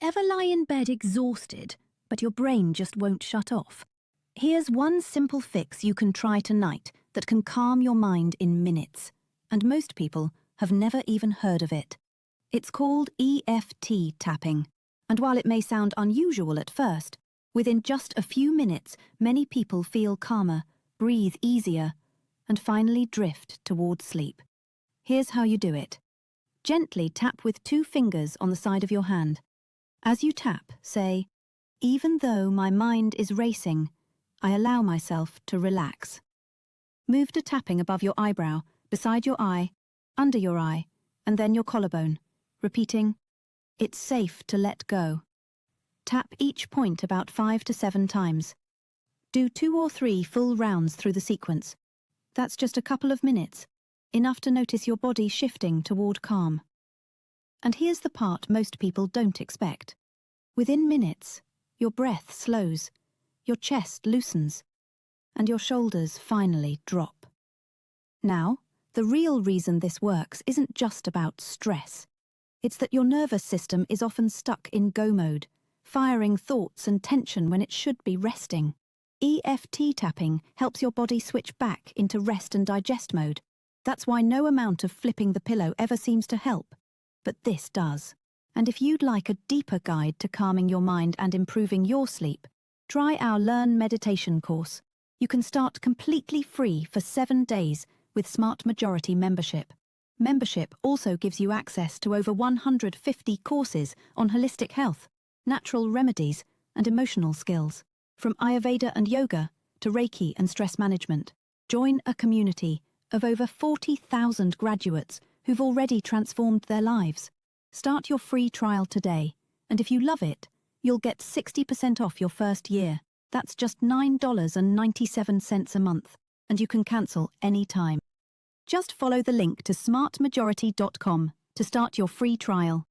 Ever lie in bed exhausted, but your brain just won't shut off? Here's one simple fix you can try tonight that can calm your mind in minutes, and most people have never even heard of it. It's called EFT tapping, and while it may sound unusual at first, within just a few minutes, many people feel calmer, breathe easier, and finally drift towards sleep. Here's how you do it. Gently tap with 2 fingers on the side of your hand. As you tap, say, "Even though my mind is racing, I allow myself to relax." Move to tapping above your eyebrow, beside your eye, under your eye, and then your collarbone, repeating, "It's safe to let go." Tap each point about 5 to 7 times. Do 2 or 3 full rounds through the sequence. That's just a couple of minutes, enough to notice your body shifting toward calm. And here's the part most people don't expect. Within minutes, your breath slows, your chest loosens, and your shoulders finally drop. Now, the real reason this works isn't just about stress. It's that your nervous system is often stuck in go mode, firing thoughts and tension when it should be resting. EFT tapping helps your body switch back into rest and digest mode. That's why no amount of flipping the pillow ever seems to help, but this does. And if you'd like a deeper guide to calming your mind and improving your sleep, try our Learn Meditation course. You can start completely free for 7 days with Smart Majority membership. Membership also gives you access to over 150 courses on holistic health, natural remedies, and emotional skills. From Ayurveda and yoga to Reiki and stress management. Join a community of over 40,000 graduates who've already transformed their lives. Start your free trial today, and if you love it, you'll get 60% off your first year. That's just $9.97 a month, and you can cancel anytime. Just follow the link to smartmajority.com to start your free trial.